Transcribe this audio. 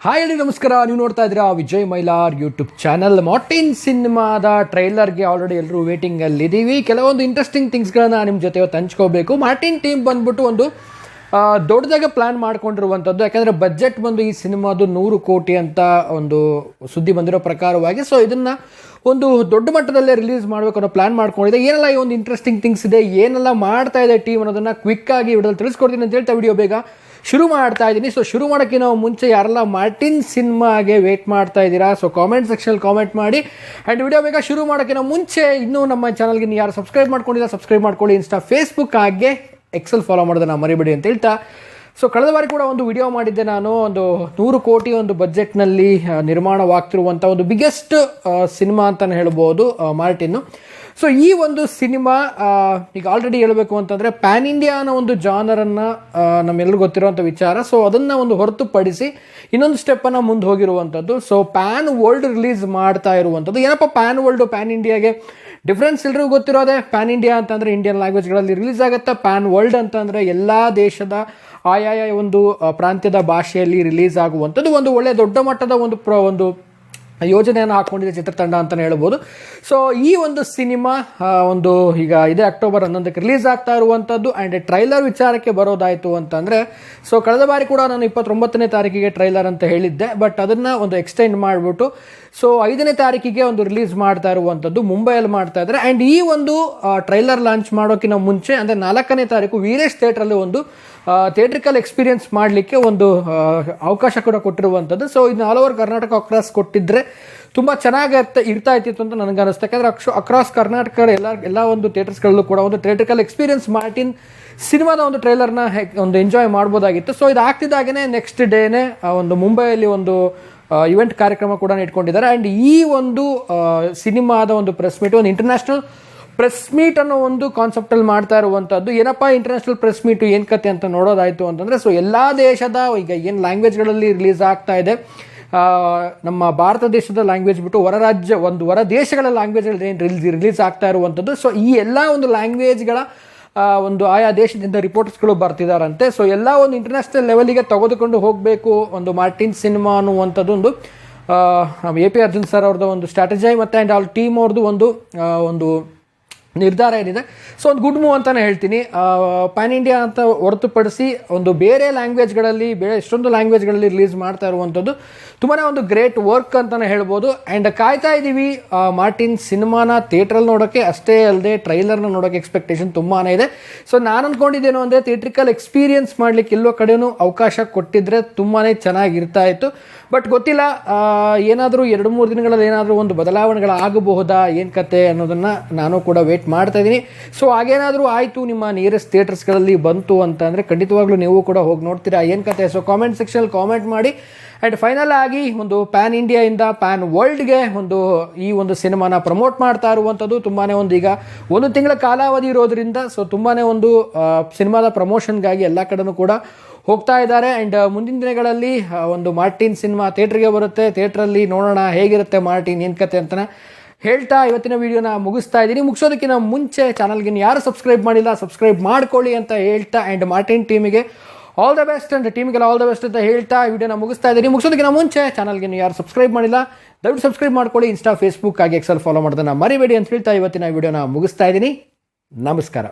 Hi ಹೇಳಿ ನಮಸ್ಕಾರ. ನೀವು ನೋಡ್ತಾ ಇದ್ದೀರಾ Vijay Mylar YouTube channel. Martin ಸಿನಿಮಾದ ಟ್ರೈಲರ್ಗೆ ಆಲ್ರೆಡಿ ಎಲ್ಲರೂ ವೇಟಿಂಗಲ್ಲಿ ಇದ್ದೀವಿ. ಕೆಲವೊಂದು ಇಂಟ್ರೆಸ್ಟಿಂಗ್ ಥಿಂಗ್ಸ್ಗಳನ್ನ ನಿಮ್ಮ ಜೊತೆ ಇವತ್ತು ಹಂಚ್ಕೋಬೇಕು. ಮಾರ್ಟಿನ್ ಟೀಮ್ ಬಂದ್ಬಿಟ್ಟು ಒಂದು ದೊಡ್ಡದಾಗೆ ಪ್ಲ್ಯಾನ್ ಮಾಡ್ಕೊಂಡಿರುವಂಥದ್ದು. ಯಾಕಂದರೆ ಬಜೆಟ್ ಬಂದು ಈ ಸಿನಿಮಾದು 100 ಕೋಟಿ ಅಂತ ಒಂದು ಸುದ್ದಿ ಬಂದಿರೋ ಪ್ರಕಾರವಾಗಿ. ಸೊ ಇದನ್ನು ಒಂದು ದೊಡ್ಡ ಮಟ್ಟದಲ್ಲೇ ರಿಲೀಸ್ ಮಾಡಬೇಕು ಅನ್ನೋ ಪ್ಲ್ಯಾನ್ ಮಾಡ್ಕೊಂಡಿದೆ. ಏನೆಲ್ಲ ಈ ಒಂದು ಇಂಟ್ರೆಸ್ಟಿಂಗ್ ಥಿಂಗ್ಸ್ ಇದೆ, ಏನೆಲ್ಲ ಮಾಡ್ತಾ ಇದೆ ಟೀಮ್ ಅನ್ನೋದನ್ನು ಕ್ವಿಕ್ಕಾಗಿ ವಿಡಿಯೋದಲ್ಲಿ ತಿಳಿಸ್ಕೊಡ್ತೀನಿ ಅಂತ ಹೇಳ್ತಾ ವಿಡಿಯೋ ಬೇಗ ಶುರು ಮಾಡ್ತಾ ಇದ್ದೀನಿ. ಸೊ ಶುರು ಮಾಡೋಕ್ಕೆ ನಾವು ಮುಂಚೆ ಯಾರೆಲ್ಲ ಮಾರ್ಟಿನ್ ಸಿನಿಮಾಗೆ ವೇಟ್ ಮಾಡ್ತಾ ಇದ್ದೀರಾ, ಸೊ ಕಾಮೆಂಟ್ ಸೆಕ್ಷನಲ್ಲಿ ಕಾಮೆಂಟ್ ಮಾಡಿ. ಆ್ಯಂಡ್ ವಿಡಿಯೋ ಬೇಗ ಶುರು ಮಾಡೋಕ್ಕೆ ನಾವು ಮುಂಚೆ ಇನ್ನೂ ನಮ್ಮ ಚಾನಲ್ಗೆ ಯಾರು ಸಬ್ಸ್ಕ್ರೈಬ್ ಮಾಡ್ಕೊಂಡಿಲ್ಲ ಸಬ್ಸ್ಕ್ರೈಬ್ ಮಾಡ್ಕೊಳ್ಳಿ. ಇನ್ಸ್ಟಾ, ಫೇಸ್ಬುಕ್ ಹಾಗೆ ಎಕ್ಸೆಲ್ ಫಾಲೋ ಮಾಡೋದನ್ನು ಮರಿಬೇಡಿ ಅಂತ ಹೇಳ್ತಾ, ಸೊ ಕಳೆದ ಬಾರಿ ಕೂಡ ಒಂದು ವಿಡಿಯೋ ಮಾಡಿದ್ದೆ ನಾನು. ಒಂದು 100 ಕೋಟಿ ಒಂದು ಬಜೆಟ್ನಲ್ಲಿ ನಿರ್ಮಾಣವಾಗ್ತಿರುವಂಥ ಒಂದು ಬಿಗ್ಗೆಸ್ಟ್ ಸಿನಿಮಾ ಅಂತಲೇ ಹೇಳ್ಬೋದು ಮಾರ್ಟಿನ್ನು. ಸೊ ಈ ಒಂದು ಸಿನಿಮಾ ಈಗ ಆಲ್ರೆಡಿ ಹೇಳಬೇಕು ಅಂತಂದರೆ ಪ್ಯಾನ್ ಇಂಡಿಯಾ ಅನ್ನೋ ಒಂದು ಜಾನರನ್ನು ನಮ್ಮೆಲ್ಲರಿಗೂ ಗೊತ್ತಿರುವಂಥ ವಿಚಾರ. ಸೊ ಅದನ್ನು ಒಂದು ಹೊರತುಪಡಿಸಿ ಇನ್ನೊಂದು ಸ್ಟೆಪ್ಪನ್ನು ಮುಂದೆ ಹೋಗಿರುವಂಥದ್ದು. ಸೊ ಪ್ಯಾನ್ ವರ್ಲ್ಡ್ ರಿಲೀಸ್ ಮಾಡ್ತಾ ಇರುವಂಥದ್ದು. ಏನಪ್ಪ ಪ್ಯಾನ್ ವರ್ಲ್ಡು ಪ್ಯಾನ್ ಇಂಡಿಯಾಗೆ ಡಿಫ್ರೆನ್ಸ್ ಎಲ್ರಿಗೂ ಗೊತ್ತಿರೋದೆ. ಪ್ಯಾನ್ ಇಂಡಿಯಾ ಅಂತಂದರೆ ಇಂಡಿಯನ್ ಲ್ಯಾಂಗ್ವೇಜ್ಗಳಲ್ಲಿ ರಿಲೀಸ್ ಆಗುತ್ತೆ. ಪ್ಯಾನ್ ವರ್ಲ್ಡ್ ಅಂತಂದರೆ ಎಲ್ಲ ದೇಶದ ಆಯಾಯ ಒಂದು ಪ್ರಾಂತ್ಯದ ಭಾಷೆಯಲ್ಲಿ ರಿಲೀಸ್ ಆಗುವಂಥದ್ದು. ಒಂದು ಒಳ್ಳೆಯ ದೊಡ್ಡ ಮಟ್ಟದ ಒಂದು ಯೋಜನೆಯನ್ನು ಹಾಕ್ಕೊಂಡಿದೆ ಚಿತ್ರತಂಡ ಅಂತಲೇ ಹೇಳ್ಬೋದು. ಸೊ ಈ ಒಂದು ಸಿನಿಮಾ ಒಂದು ಈಗ ಇದೇ ಅಕ್ಟೋಬರ್ 11ಕ್ಕೆ ರಿಲೀಸ್ ಆಗ್ತಾ ಇರುವಂಥದ್ದು. ಆ್ಯಂಡ್ ಟ್ರೈಲರ್ ವಿಚಾರಕ್ಕೆ ಬರೋದಾಯಿತು ಅಂತಂದರೆ, ಸೊ ಕಳೆದ ಬಾರಿ ಕೂಡ ನಾನು 29ನೇ ತಾರೀಕಿಗೆ ಟ್ರೈಲರ್ ಅಂತ ಹೇಳಿದ್ದೆ. ಬಟ್ ಅದನ್ನು ಒಂದು ಎಕ್ಸ್ಟೆಂಡ್ ಮಾಡಿಬಿಟ್ಟು ಸೊ 5ನೇ ತಾರೀಕಿಗೆ ಒಂದು ರಿಲೀಸ್ ಮಾಡ್ತಾ ಇರುವಂಥದ್ದು. ಮುಂಬೈಯಲ್ಲಿ ಮಾಡ್ತಾ ಇದ್ದಾರೆ. ಆ್ಯಂಡ್ ಈ ಒಂದು ಟ್ರೈಲರ್ ಲಾಂಚ್ ಮಾಡೋಕ್ಕಿಂತ ಮುಂಚೆ ಅಂದರೆ 4ನೇ ತಾರೀಕು ವೀರೇಶ್ ಥಿಯೇಟ್ರಲ್ಲಿ ಒಂದು ಥಿಯೇಟ್ರಿಕಲ್ ಎಕ್ಸ್ಪೀರಿಯನ್ಸ್ ಮಾಡಲಿಕ್ಕೆ ಒಂದು ಅವಕಾಶ ಕೂಡ ಕೊಟ್ಟಿರುವಂಥದ್ದು. ಸೊ ಇದನ್ನ ಆಲ್ ಓವರ್ ಕರ್ನಾಟಕ ಅಕ್ರಾಸ್ ಕೊಟ್ಟಿದ್ದರೆ ತುಂಬ ಚೆನ್ನಾಗಿ ಇರ್ತಾ ಇತ್ತು ಅಂತ ನನಗೆ ಅನಿಸ್ತು. ಯಾಕಂದರೆ ಅಕ್ರಾಸ್ ಕರ್ನಾಟಕ ಎಲ್ಲ ಒಂದು ಥಿಯೇಟರ್ಸ್ಗಳಲ್ಲೂ ಕೂಡ ಒಂದು ಥಿಯೇಟ್ರಿಕಲ್ ಎಕ್ಸ್ಪೀರಿಯನ್ಸ್ ಮಾರ್ಟಿನ್ ಸಿನಿಮಾದ ಒಂದು ಟ್ರೈಲರ್ನ ಒಂದು ಎಂಜಾಯ್ ಮಾಡ್ಬೋದಾಗಿತ್ತು. ಸೊ ಇದು ಆಗ್ತಿದ್ದಾಗೇ ನೆಕ್ಸ್ಟ್ ಡೇನೇ ಒಂದು ಮುಂಬೈಯಲ್ಲಿ ಒಂದು ಇವೆಂಟ್ ಕಾರ್ಯಕ್ರಮ ಕೂಡ ಇಟ್ಕೊಂಡಿದ್ದಾರೆ. ಆ್ಯಂಡ್ ಈ ಒಂದು ಸಿನಿಮಾದ ಒಂದು ಪ್ರೆಸ್ ಮೀಟ್, ಒಂದು ಇಂಟರ್ನ್ಯಾಷನಲ್ ಪ್ರೆಸ್ ಮೀಟ್ ಅನ್ನೋ ಒಂದು ಕಾನ್ಸೆಪ್ಟಲ್ಲಿ ಮಾಡ್ತಾ ಇರುವಂಥದ್ದು. ಏನಪ್ಪ ಇಂಟರ್ನ್ಯಾಷನಲ್ ಪ್ರೆಸ್ ಮೀಟು ಏನು ಕತೆ ಅಂತ ನೋಡೋದಾಯಿತು ಅಂತಂದರೆ, ಸೊ ಎಲ್ಲ ದೇಶದ ಈಗ ಏನು ಲ್ಯಾಂಗ್ವೇಜ್ಗಳಲ್ಲಿ ರಿಲೀಸ್ ಆಗ್ತಾ ಇದೆ, ನಮ್ಮ ಭಾರತ ದೇಶದ ಲ್ಯಾಂಗ್ವೇಜ್ ಬಿಟ್ಟು ಹೊರ ದೇಶಗಳ ಲ್ಯಾಂಗ್ವೇಜ್ಗಳಲ್ಲಿ ಏನು ರಿಲೀಸ್ ಆಗ್ತಾ ಇರುವಂಥದ್ದು. ಸೊ ಈ ಎಲ್ಲ ಒಂದು ಲ್ಯಾಂಗ್ವೇಜ್ಗಳ ಒಂದು ಆಯಾ ದೇಶದಿಂದ ರಿಪೋರ್ಟರ್ಸ್ಗಳು ಬರ್ತಿದ್ದಾರಂತೆ. ಸೊ ಎಲ್ಲ ಒಂದು ಇಂಟರ್ನ್ಯಾಷನಲ್ ಲೆವೆಲಿಗೆ ತೆಗೆದುಕೊಂಡು ಹೋಗಬೇಕು ಒಂದು ಮಾರ್ಟಿನ್ ಸಿನಿಮಾ ಅನ್ನುವಂಥದ್ದು ಒಂದು AP ಅರ್ಜುನ್ ಸರ್ ಅವ್ರದ್ದು ಒಂದು ಸ್ಟ್ರಾಟಜಿ ಮತ್ತು ಆ್ಯಂಡ್ ಅವ್ರ ಟೀಮ್ ಅವ್ರದ್ದು ಒಂದು ನಿರ್ಧಾರ ಏನಿದೆ. ಸೊ ಒಂದು ಗುಡ್ ಮೂವ್ ಅಂತಲೇ ಹೇಳ್ತೀನಿ. ಪ್ಯಾನ್ ಇಂಡಿಯಾ ಅಂತ ಹೊರತುಪಡಿಸಿ ಒಂದು ಬೇರೆ ಲ್ಯಾಂಗ್ವೇಜ್ಗಳಲ್ಲಿ ಎಷ್ಟೊಂದು ಲ್ಯಾಂಗ್ವೇಜ್ಗಳಲ್ಲಿ ರಿಲೀಸ್ ಮಾಡ್ತಾ ಇರುವಂಥದ್ದು ತುಂಬಾ ಒಂದು ಗ್ರೇಟ್ ವರ್ಕ್ ಅಂತಲೇ ಹೇಳ್ಬೋದು. ಆ್ಯಂಡ್ ಕಾಯ್ತಾ ಇದ್ದೀವಿ ಮಾರ್ಟಿನ್ ಸಿನಿಮಾನ ಥಿಯೇಟ್ರಲ್ಲಿ ನೋಡೋಕ್ಕೆ. ಅಷ್ಟೇ ಅಲ್ಲದೆ ಟ್ರೈಲರ್ನ ನೋಡೋಕ್ಕೆ ಎಕ್ಸ್ಪೆಕ್ಟೇಷನ್ ತುಂಬಾ ಇದೆ. ಸೊ ನಾನು ಅಂದ್ಕೊಂಡಿದ್ದೇನು ಅಂದರೆ ಥಿಯೇಟ್ರಿಕಲ್ ಎಕ್ಸ್ಪೀರಿಯನ್ಸ್ ಮಾಡಲಿಕ್ಕೆ ಎಲ್ಲೋ ಕಡೆಯೂ ಅವಕಾಶ ಕೊಟ್ಟಿದ್ದರೆ ತುಂಬಾ ಚೆನ್ನಾಗಿರ್ತಾ ಇತ್ತು. ಬಟ್ ಗೊತ್ತಿಲ್ಲ, ಏನಾದರೂ 2-3 ದಿನಗಳಲ್ಲಿ ಏನಾದರೂ ಒಂದು ಬದಲಾವಣೆಗಳಾಗಬಹುದಾ, ಏನು ಕತೆ ಅನ್ನೋದನ್ನು ನಾನು ಕೂಡ ವೇಟ್ ಮಾಡ್ತಾ ಇದ್ದೀನಿ. ಸೊ ಹಾಗೇನಾದರೂ ಆಯಿತು, ನಿಮ್ಮ ನಿಯರೆಸ್ಟ್ ಥಿಯೇಟರ್ಸ್ಗಳಲ್ಲಿ ಬಂತು ಅಂತಂದರೆ ಖಂಡಿತವಾಗ್ಲೂ ನೀವು ಕೂಡ ಹೋಗಿ ನೋಡ್ತೀರಾ ಏನು ಕತೆ. ಸೊ ಕಾಮೆಂಟ್ ಸೆಕ್ಷನಲ್ಲಿ ಕಾಮೆಂಟ್ ಮಾಡಿ. ಆ್ಯಂಡ್ ಫೈನಲ್ ಆಗಿ ಒಂದು ಪ್ಯಾನ್ ಇಂಡಿಯಾಯಿಂದ ಪ್ಯಾನ್ ವರ್ಲ್ಡ್ಗೆ ಈ ಒಂದು ಸಿನಿಮಾನ ಪ್ರಮೋಟ್ ಮಾಡ್ತಾ ಇರುವಂಥದ್ದು. ತುಂಬಾ ಈಗ 1 ತಿಂಗಳ ಕಾಲಾವಧಿ ಇರೋದ್ರಿಂದ ಸೊ ತುಂಬಾ ಒಂದು ಸಿನಿಮಾದ ಪ್ರಮೋಷನ್ಗಾಗಿ ಎಲ್ಲ ಕಡೆನೂ ಕೂಡ ಹೋಗ್ತಾ ಇದ್ದಾರೆ. ಆ್ಯಂಡ್ ಮುಂದಿನ ದಿನಗಳಲ್ಲಿ ಒಂದು ಮಾರ್ಟಿನ್ ಸಿನಿಮಾ ಥಿಯೇಟ್ರಿಗೆ ಬರುತ್ತೆ. ಥಿಯೇಟ್ರಲ್ಲಿ ನೋಡೋಣ ಹೇಗಿರುತ್ತೆ ಮಾರ್ಟಿನ್ ಏನು ಕತೆ ಅಂತ ಹೇಳ್ತಾ ಇವತ್ತಿನ ವಿಡಿಯೋನ ಮುಗಿಸ್ತಾ ಇದ್ದೀನಿ. ಮುಗಿಸೋದಕ್ಕಿಂತ ಮುಂಚೆ ಚಾನಲ್ಗೆ ಯಾರು ಸಬ್ಸ್ಕ್ರೈಬ್ ಮಾಡಿಲ್ಲ ಸಬ್ಸ್ಕ್ರೈಬ್ ಮಾಡ್ಕೊಳ್ಳಿ ಅಂತ ಹೇಳ್ತಾ, ಆ್ಯಂಡ್ ಮಾರ್ಟಿನ್ ಟೀಮಿಗೆ ಆಲ್ ದ ಬೆಸ್ಟ್ ಅಂಡ್ ಟೀಮ್ಗೆಲ್ಲ ಆಲ್ ದ ಬೆಸ್ಟ್ ಅಂತ ಹೇಳ್ತಾ ವಿಡಿಯೋನ ಮುಗಿಸ್ತಾ ಇದ್ದೀನಿ. ಮುಗಿಸೋದಕ್ಕಿಂತ ಮುಂಚೆ ಚಾನಲ್ಗೆ ಯಾರು ಸಬ್ಸ್ಕ್ರೈಬ್ ಮಾಡಿಲ್ಲ ದಯವಿಟ್ಟು ಸಬ್ಸ್ಕ್ರೈಬ್ ಮಾಡ್ಕೊಳ್ಳಿ. ಇನ್ಸ್ಟಾ, ಫೇಸ್ಬುಕ್ ಹಾಗೆ ಎಕ್ಸೆಲ್ ಫಾಲೋ ಮಾಡೋದನ್ನ ಮರಿಬೇಡಿ ಅಂತ ಹೇಳ್ತಾ ಇವತ್ತಿನ ವಿಡಿಯೋನ ಮುಗಿಸ್ತಾ ಇದ್ದೀನಿ. ನಮಸ್ಕಾರ.